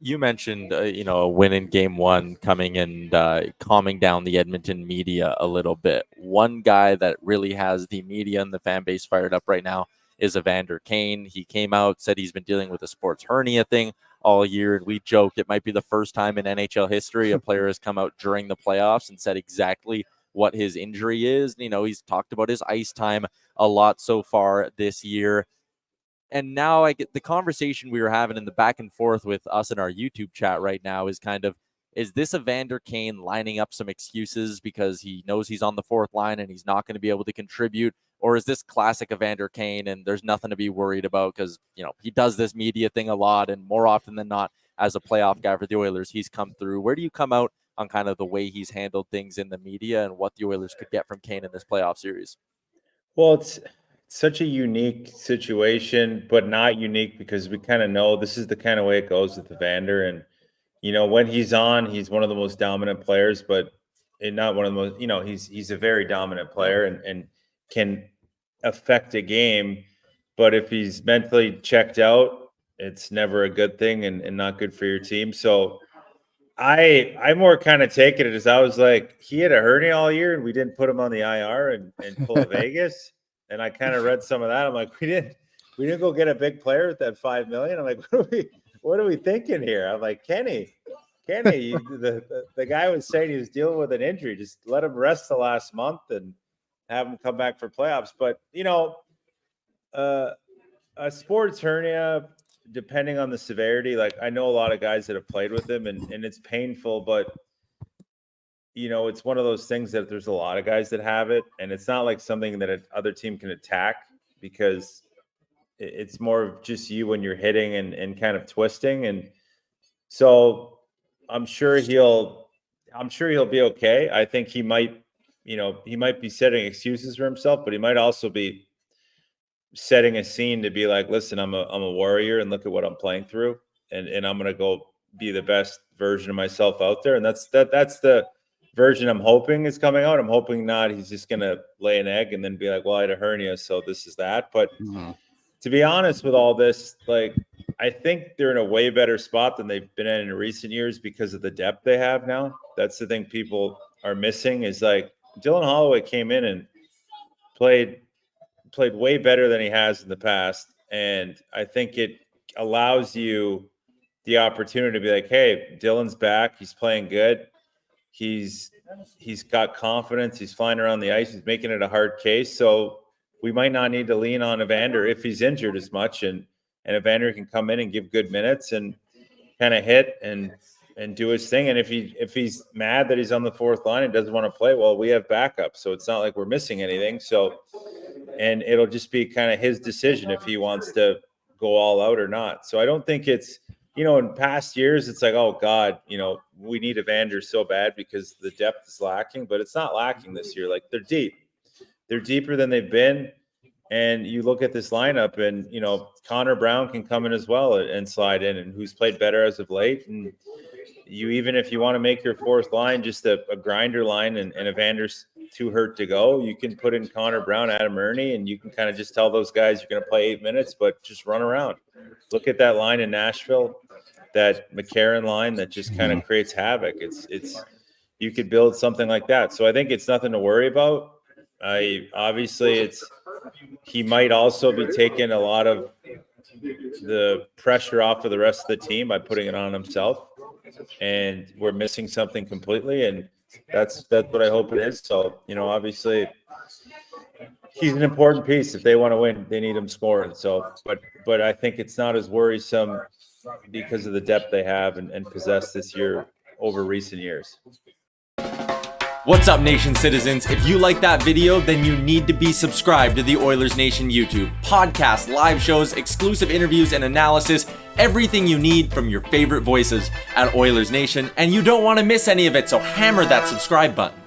You mentioned, a win in game one coming and calming down the Edmonton media a little bit. One guy that really has the media and the fan base fired up right now is Evander Kane. He came out, said he's been dealing with a sports hernia thing all year, and we joke it might be the first time in NHL history a player has come out during the playoffs and said exactly what his injury is. He's talked about his ice time a lot so far this year. And now I get the conversation we were having in the back and forth with us in our YouTube chat right now is kind of, is this Evander Kane lining up some excuses because he knows he's on the fourth line and he's not going to be able to contribute? Or is this classic Evander Kane and there's nothing to be worried about because, he does this media thing a lot, and more often than not, as a playoff guy for the Oilers, he's come through. Where do you come out on kind of the way he's handled things in the media and what the Oilers could get from Kane in this playoff series? Well, it's such a unique situation, but not unique because we kind of know this is the kind of way it goes with Evander. And, when he's on, he's one of the most dominant players, but not one of the most, he's a very dominant player and can affect a game. But if he's mentally checked out, it's never a good thing and not good for your team. So I more kind of take it as I was like, he had a hernia all year and we didn't put him on the IR and pull a Vegas. And I kind of read some of that. I'm like, we didn't go get a big player with that $5 million. I'm like, what are we thinking here? I'm like, Kenny, the guy was saying he was dealing with an injury. Just let him rest the last month and have him come back for playoffs. But a sports hernia, depending on the severity, like I know a lot of guys that have played with him and it's painful, but it's one of those things that there's a lot of guys that have it, and it's not like something that other team can attack because it's more of just you when you're hitting and kind of twisting. And so I'm sure he'll be okay. I think he might be setting excuses for himself, but he might also be setting a scene to be like, listen, I'm a warrior and look at what I'm playing through. And I'm going to go be the best version of myself out there. And that's the version I'm hoping is coming out. I'm hoping not. He's just going to lay an egg and then be like, well, I had a hernia, so this is that. But to be honest with all this, like, I think they're in a way better spot than they've been in recent years because of the depth they have now. That's the thing people are missing is like Dylan Holloway came in and played way better than he has in the past. And I think it allows you the opportunity to be like, hey, Dylan's back. He's playing good. He's got confidence. He's flying around the ice. He's making it a hard case. So we might not need to lean on Evander if he's injured as much. And Evander can come in and give good minutes and kind of hit and do his thing. And if he's mad that he's on the fourth line and doesn't want to play, well, we have backup. So it's not like we're missing anything. So, and it'll just be kind of his decision if he wants to go all out or not. So I don't think it's, in past years, it's like, oh God, we need Evander so bad because the depth is lacking, but it's not lacking this year. Like they're deep. They're deeper than they've been. And you look at this lineup and, Connor Brown can come in as well and slide in, and who's played better as of late. And even if you want to make your fourth line just a grinder line and Evander's too hurt to go, you can put in Connor Brown, Adam Ernie, and you can kind of just tell those guys you're going to play 8 minutes, but just run around. Look at that line in Nashville, that McCarron line that just kind of creates havoc. It's you could build something like that. So I think it's nothing to worry about. He might also be taking a lot of the pressure off of the rest of the team by putting it on himself, and we're missing something completely, and that's what I hope it is. So obviously he's an important piece. If they want to win, they need him scoring. So but I think it's not as worrisome because of the depth they have and possess this year over recent years. What's up, Nation citizens? If you like that video, then you need to be subscribed to the Oilers Nation YouTube. Podcasts, live shows, exclusive interviews, and analysis. Everything you need from your favorite voices at Oilers Nation. And you don't want to miss any of it, so hammer that subscribe button.